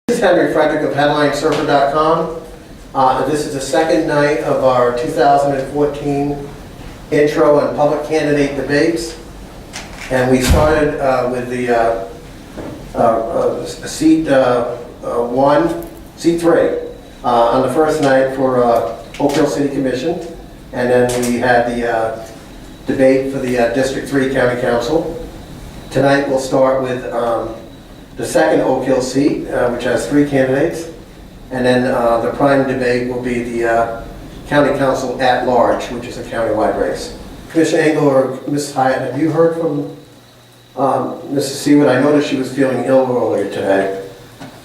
This is Henry Frederick of HeadlineSurfer.com. This is the second night of our 2014 intro and public candidate debates. And we started with the seat 3 on the first night for Oak Hill City Commission. And then we had the debate for the District 3 County Council. Tonight we'll start with the second Oak Hill seat, which has 3 candidates. And then the prime debate will be the County Council at Large, which is a countywide race. Commissioner Engele or Ms. Hyatt, have you heard from Mrs. Seward? I noticed she was feeling ill earlier today.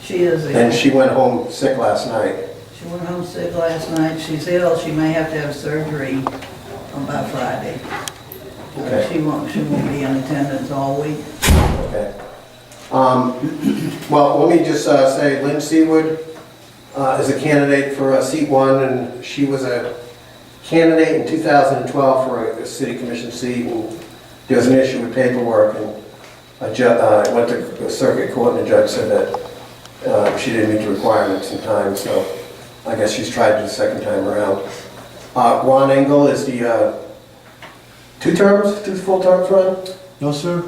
She is ill. And she went home sick last night. She went home sick last night. She's ill. She may have to have surgery by Friday. Okay. She won't be in attendance all week. Okay. Well, let me just say Lynn Seward is a candidate for seat 1, and she was a candidate in 2012 for a city commission seat, and there was an issue with paperwork, and went to the circuit court, and the judge said that she didn't meet the requirements in time, so I guess she's tried it the second time around. Ron Engele is the 2 full terms, Ron? No, sir.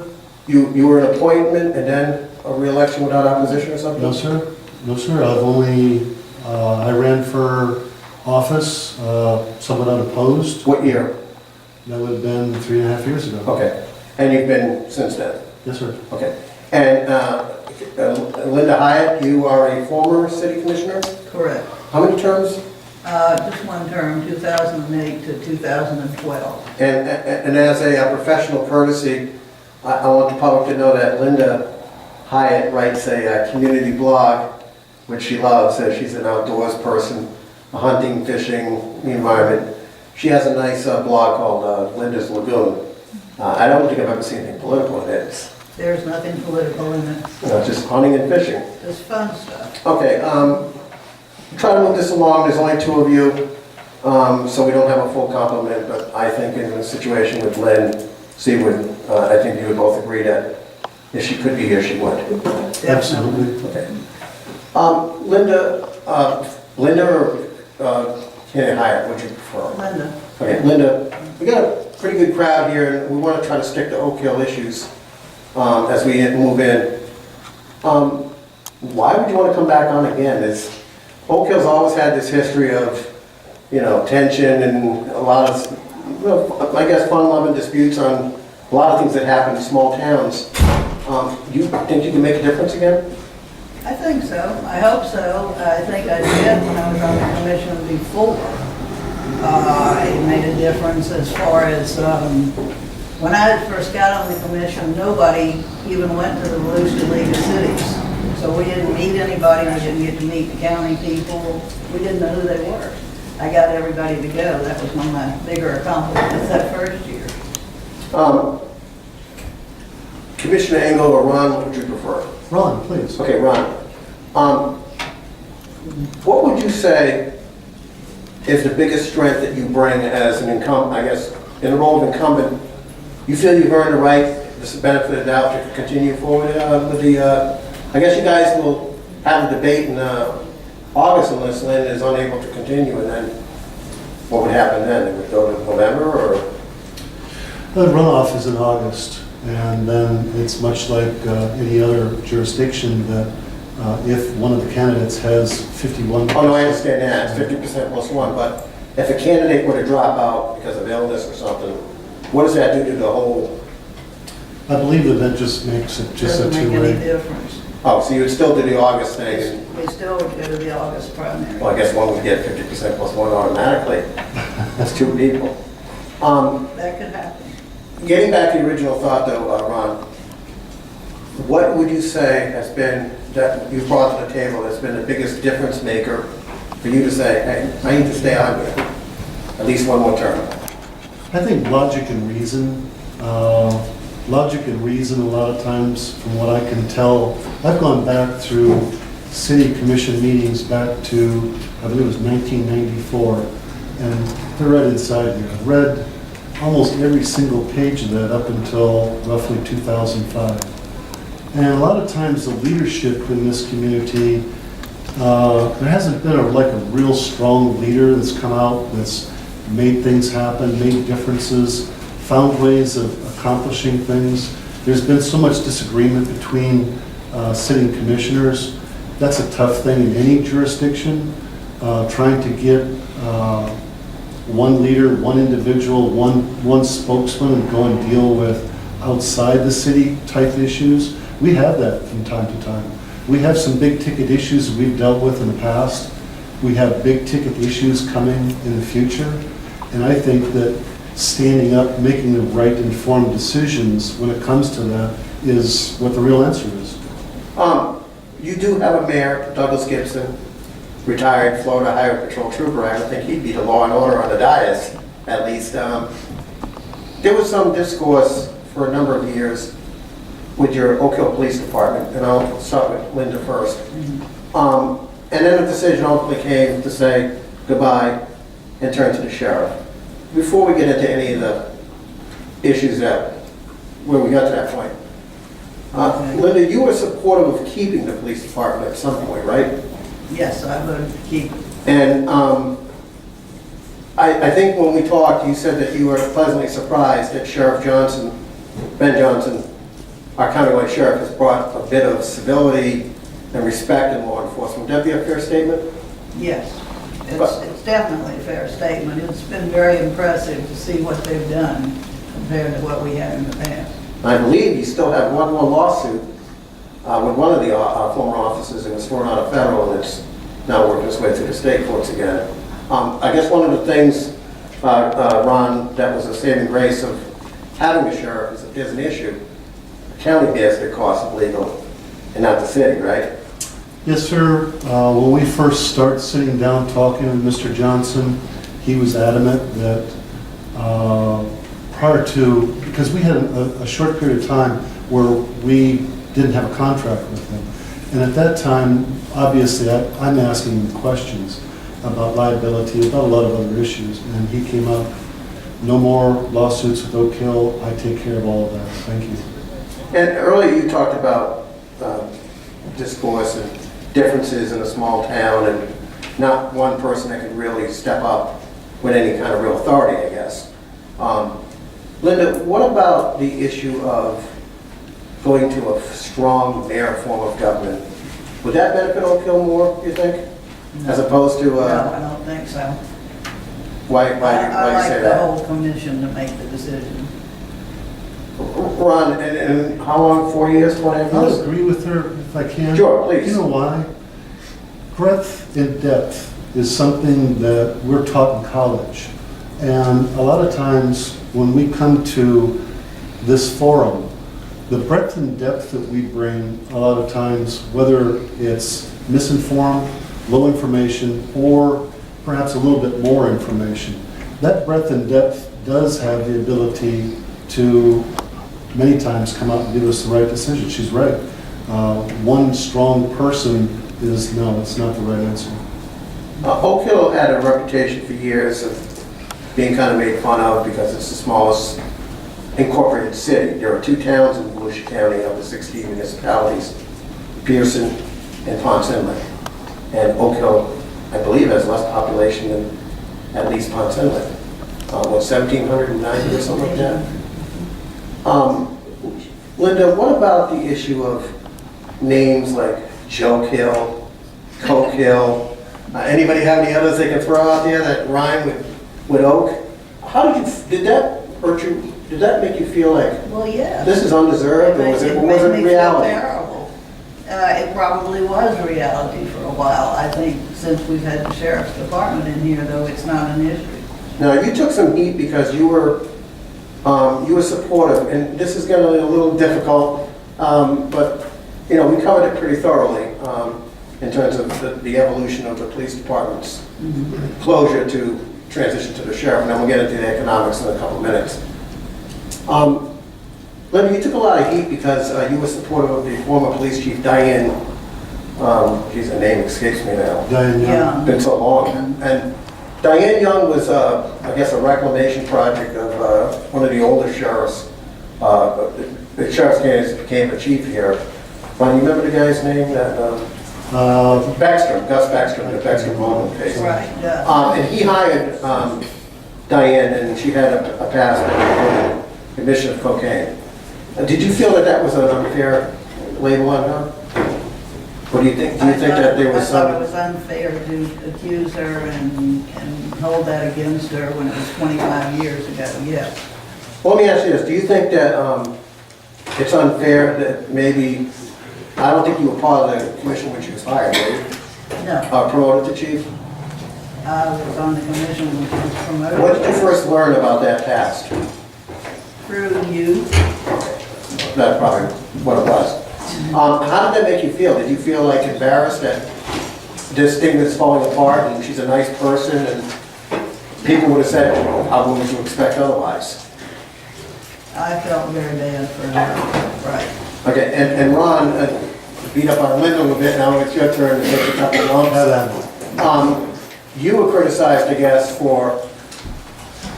You were an appointment and then a re-election without opposition or something? No, sir. No, sir. I ran for office, somewhat unopposed. What year? That would have been 3.5 years ago. Okay. And you've been since then? Yes, sir. Okay. And Linda Hyatt, you are a former city commissioner? Correct. How many terms? Just one term, 2008 to 2012. And as a professional courtesy, I want the public to know that Linda Hyatt writes a community blog, which she loves. She's an outdoors person, hunting, fishing, the environment. She has a nice blog called Linda's Lagoon. I don't think I've ever seen anything political in it. There's nothing political in it. Just hunting and fishing. Just fun stuff. Okay, try to move this along. There's only 2 of you, so we don't have a full complement, but I think in the situation with Lynn Seward, I think you would both agree that if she could be here, she would. Absolutely. Okay. Linda or Kenny Hyatt, would you prefer? Linda. Okay, Linda, we got a pretty good crowd here, and we want to try to stick to Oak Hill issues as we move in. Why would you want to come back on again? Oak Hill's always had this history of, tension and a lot of, I guess, fun-loving disputes on a lot of things that happen in small towns. You think you can make a difference again? I think so. I hope so. I think I did when I was on the commission before. It made a difference as far as when I first got on the commission, nobody even went to the Volusia League of Cities. So we didn't meet anybody. We didn't get to meet the county people. We didn't know who they were. I got everybody to go. That was one of my bigger accomplishments that first year. Commissioner Engele or Ron, what would you prefer? Ron, please. Okay, Ron. What would you say is the biggest strength that you bring as an incumbent, I guess, in the role of incumbent? You feel you've earned the right, this benefit of the doubt, to continue forward with the, I guess you guys will have a debate in August unless Lynn is unable to continue, and then what would happen then? It would go to November, or? The runoff is in August, and then it's much like any other jurisdiction that if one of the candidates has 51%. Oh, no, I understand that. It's 50% plus 1, but if a candidate were to drop out because of illness or something, what does that do to the whole? I believe that just makes it just a Doesn't make two-way. any difference. Oh, so you would still do the August thing? And, We still would go to the August primary. well, I guess one would get 50% plus 1 automatically. That's 2 people. That could happen. Getting back to the original thought, though, Ron, what would you say has been, that you've brought to the table, that's been the biggest difference maker for you to say, hey, I need to stay on here at least 1 more term? I think logic and reason. Logic and reason, a lot of times, from what I can tell, I've gone back through city commission meetings back to, I believe it was 1994, and they're right inside here. I've read almost every single page of that up until roughly 2005. And a lot of times the leadership in this community There hasn't been like a real strong leader that's come out, that's made things happen, made differences, found ways of accomplishing things. There's been so much disagreement between sitting commissioners. That's a tough thing in any jurisdiction. Trying to get one leader, one individual, one spokesman and go and deal with outside the city type issues. We have that from time to time. We have some big ticket issues we've dealt with in the past. We have big ticket issues coming in the future. And I think that standing up, making the right informed decisions when it comes to that is what the real answer is. You do have a mayor, Douglas Gibson, retired Florida Highway Patrol trooper. I don't think he'd be the law and order on the dais, at least. There was some discourse for a number of years with your Oak Hill Police Department, and I'll start with Linda first. And then a decision ultimately came to say goodbye and turn to the sheriff. Before we get into any of the issues where we got to that point, Linda, you were supportive of keeping the police department at some point, right? Yes, I would keep. And I think when we talked, you said that you were pleasantly surprised that Sheriff Johnson, Ben Johnson, our countywide sheriff, has brought a bit of civility and respect in law enforcement. Would that be a fair statement? Yes, it's definitely a fair statement. It's been very impressive to see what they've done compared to what we had in the past. I believe you still have one more lawsuit with one of the former officers. It was thrown out of federal, and it's now working its way through the state courts again. I guess one of the things, Ron, that was a saving grace of having a sheriff is if there's an issue, the county bears the cost of legal and not the city, right? Yes, sir. When we first started sitting down talking with Mr. Johnson, he was adamant that prior to, because we had a short period of time where we didn't have a contract with him. And at that time, obviously, I'm asking him questions about liability, about a lot of other issues. And he came up, no more lawsuits with Oak Hill. I take care of all of that. Thank you. And earlier you talked about discourse and differences in a small town and not one person that could really step up with any kind of real authority, I guess. Linda, what about the issue of going to a strong mayor form of government? Would that benefit Oak Hill more, you think? As opposed to... No, I don't think so. Why do you I say like the that? whole commission to make the decision. Ron, and how long, 4 years, 20 I'll years? agree with her if I can. Sure, please. You know why? Breadth and depth is something that we're taught in college. And a lot of times when we come to this forum, the breadth and depth that we bring, a lot of times, whether it's misinformed, low information, or perhaps a little bit more information, that breadth and depth does have the ability to many times come out and give us the right decision. She's right. One strong person is, no, it's not the right answer. Oak Hill had a reputation for years of being kind of made fun of because it's the smallest incorporated city. There are 2 towns in Volusia County of the 16 municipalities, Pearson and Ponce Inlet. And Oak Hill, I believe, has less population than at least Ponce Inlet. What, 1,790 or something like that? Linda, what about the issue of names like Joke Hill, Coke Hill? Anybody have any others they can throw out there that rhyme with Oak? Did that hurt you? Did that make you feel like Well, yes. this is undeserved, or was it made me feel reality? terrible. It probably was reality for a while. I think since we've had the sheriff's department in here, though, it's not an issue. Now, you took some heat because you were supportive, and this is going to be a little difficult, but you know, we covered it pretty thoroughly in terms of the evolution of the police department's closure to transition to the sheriff, and then we'll get into the economics in a couple of minutes. Linda, you took a lot of heat because you were supportive of the former police chief, Diane, geez, her name escapes me now. Diane Young. Yeah. Been so long. And Diane Young was, I guess, a reclamation project of one of the older sheriffs. The sheriff's candidate became a chief here. Ron, you remember the guy's name? That Gus Beckstrom, the Beckstrom Mobile case. Right, yeah. And he hired Diane, and she had a past with admission of cocaine. Did you feel that that was an unfair label on her? What do you think? Do you think that there was I thought it some? was unfair to accuse her and hold that against her when it was 25 years ago, yes. Well, let me ask you this. Do you think that it's unfair that maybe, I don't think you were part of the commission when she was hired, were you? No, Promoted to chief? I was on the commission when she was promoted. When did you first learn about that past? Through you. That's probably what it was. How did that make you feel? Did you feel like embarrassed that this thing that's falling apart and she's a nice person and people would have said, how would you expect otherwise? I felt very bad for her, right. Okay, and Ron, beat up on Linda a little bit, now it's your turn to take a couple of lumps. You were criticized, I guess, for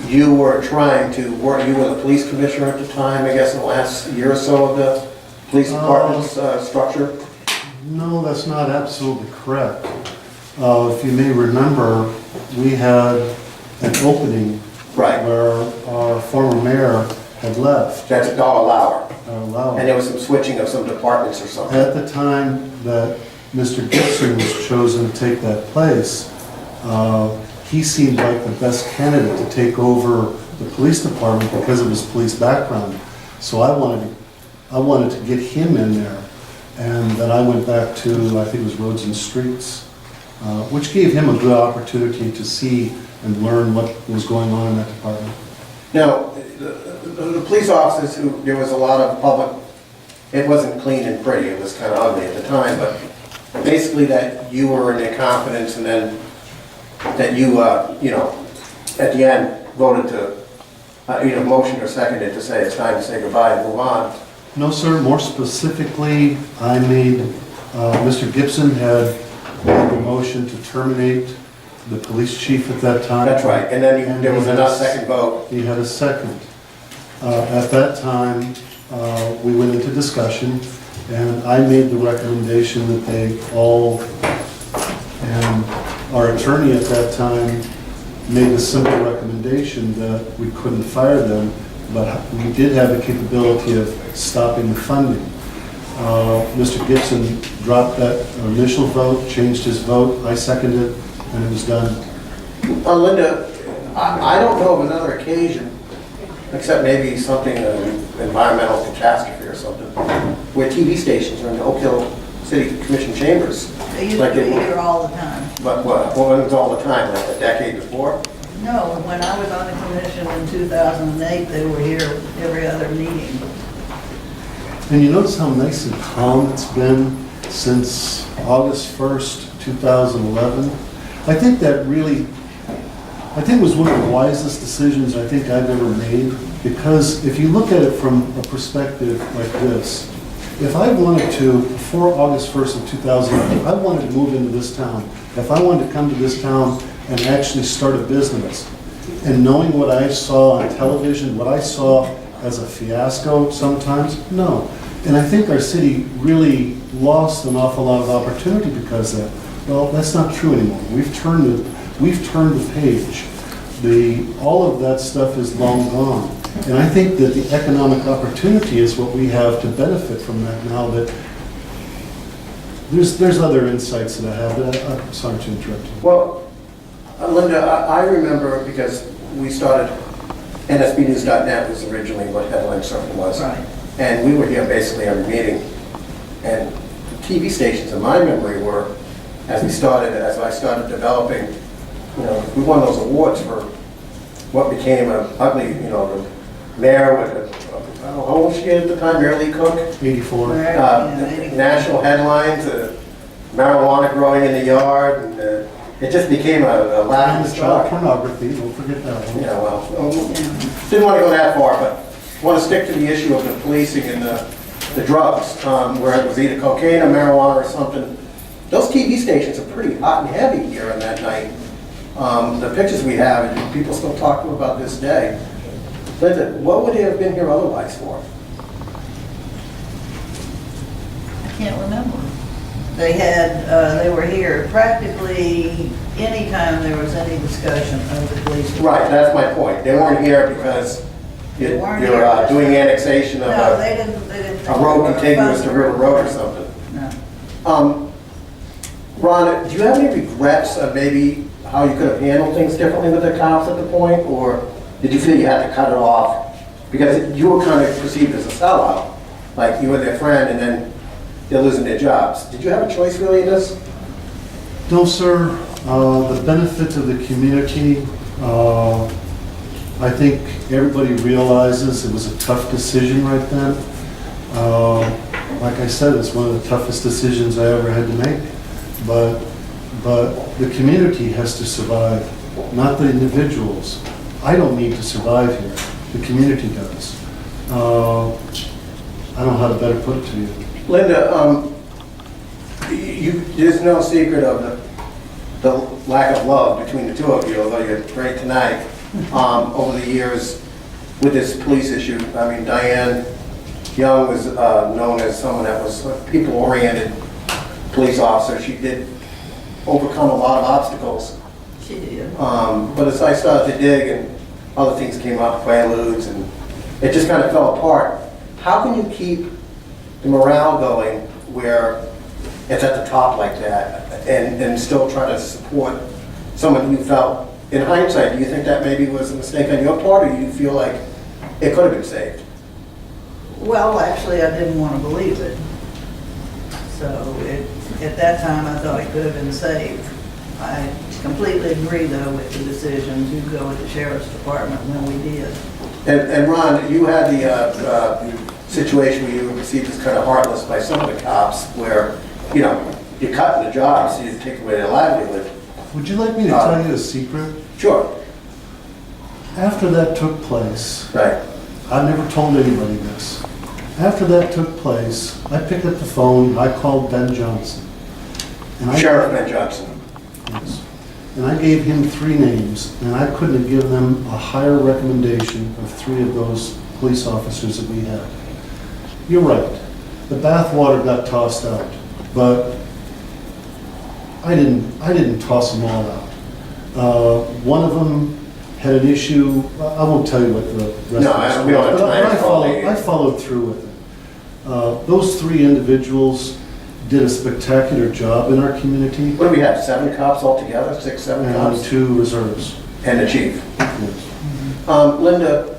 you were trying to work, you were the police commissioner at the time, I guess, in the last year or so of the police department's structure? No, that's not absolutely correct. If you may remember, we had an opening Right. where our former mayor had left. That's $1 hour. Allowed. And there was some switching of some departments or something. At the time that Mr. Gibson was chosen to take that place, he seemed like the best candidate to take over the police department because of his police background. So I wanted to get him in there. And then I went back to, I think it was Roads and Streets, which gave him a good opportunity to see and learn what was going on in that department. Now, the police officers, there was a lot of public, it wasn't clean and pretty, it was kind of ugly at the time, but basically that you were in their confidence and then that you, at the end voted to either motion or seconded to say it's time to say goodbye and move on. No, sir. More specifically, I made, Mr. Gibson had made the motion to terminate the police chief at that time. That's right, and then there was he had another second vote. He had a second. At that time, we went into discussion, and I made the recommendation that they all, and our attorney at that time made the simple recommendation that we couldn't fire them, but we did have the capability of stopping the funding. Mr. Gibson dropped that initial vote, changed his vote, I seconded it, and it was done. Linda, I don't know of another occasion, except maybe something, environmental catastrophe or something, where TV stations are in the Oak Hill City Commission chambers. They used Like to be it- here all the time. But what was all the time, like a decade before? No, when I was on the commission in 2008, they were here every other meeting. And you notice how nice and calm it's been since August 1st, 2011? I think that really, I think it was one of the wisest decisions I think I've ever made, because if you look at it from a perspective like this, if I wanted to, before August 1st of 2011, if I wanted to move into this town, if I wanted to come to this town and actually start a business, and knowing what I saw on television, what I saw as a fiasco sometimes, no. And I think our city really lost an awful lot of opportunity because of that. Well, that's not true anymore. We've turned the page. All of that stuff is long gone. And I think that the economic opportunity is what we have to benefit from that now. That there's other insights that I have, but I'm sorry to interrupt you. Well, Linda, I remember because we started, NSBnews.net was originally what Headline Surfing was. Right. And we were here basically every meeting. And TV stations, in my memory, were, as I started developing, we won those awards for what became an ugly, the mayor with, how old was she at the time, Mary Lee Cook? 84. National headlines, marijuana growing in the yard, and it just became a laughing And child stock. pornography, don't forget that one. Yeah, well, didn't want to go that far, but want to stick to the issue of the policing and the drugs, where it was either cocaine or marijuana or something. Those TV stations are pretty hot and heavy here on that night. The pictures we have, and people still talk to about this day. Linda, what would they have been here otherwise for? I can't remember. they were here practically anytime there was any discussion of the police. Right, that's my point. They weren't here because They weren't you're here. doing annexation of No, a they didn't. road contiguous to River Road or something. No. Ron, do you have any regrets of maybe how you could have handled things differently with the cops at the point? Or did you feel you had to cut it off? Because you were kind of perceived as a sellout, like you were their friend and then they're losing their jobs. Did you have a choice really in this? No, sir. The benefit of the community, I think everybody realizes it was a tough decision right then. Like I said, it's one of the toughest decisions I ever had to make. But the community has to survive, not the individuals. I don't need to survive here. The community does. I don't know how to better put it to you. Linda, there's no secret of the lack of love between the two of you, although you're great tonight, over the years with this police issue. I mean, Diane Young was known as someone that was a people-oriented police officer. She did overcome a lot of obstacles. She did. But as I started to dig and other things came up, Quaaludes, and it just kind of fell apart. How can you keep the morale going where it's at the top like that and still try to support someone who you felt, in hindsight, do you think that maybe was a mistake on your part, or do you feel like it could have been saved? Well, actually, I didn't want to believe it. So at that time, I thought it could have been saved. I completely agree, though, with the decision to go with the sheriff's department when we did. And Ron, you had the situation where you were perceived as kind of heartless by some of the cops where, you know, you're cutting the jobs, so you take away their livelihood. Would you like me to tell you a secret? Sure. After that took place, Right. I never told anybody this. After that took place, I picked up the phone, I called Ben Johnson. And Sheriff Ben Johnson. Yes. And I gave him 3 names, and I couldn't have given them a higher recommendation of 3 of those police officers that we had. You're right, the bathwater got tossed out, but I didn't toss them all out. One of them had an issue, I won't tell you what the rest No, of it we don't have was, but time to follow you. I followed through with it. Those 3 individuals did a spectacular job in our community, What do we have, 7 cops altogether, 6, 7 and cops? 2 reserves. And the chief. Yes. Linda,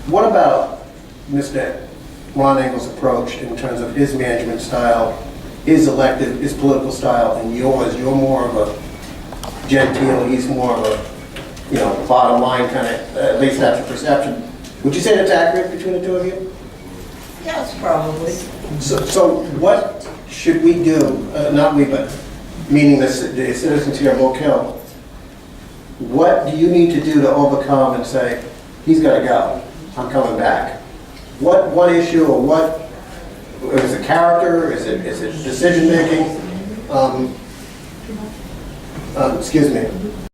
what about Mr. Ron Engel's approach in terms of his management style, his elected, his political style, and yours? You're more of a genteel, he's more of a, you know, bottom line kind of, at least that's a perception. Would you say that's accurate between the two of you? Yes, probably. So what should we do, not we, but meaning the citizens here of Oak Hill, what do you need to do to overcome and say, he's got to go, I'm coming back? What one issue, or what, is it character, is it decision making? Excuse me.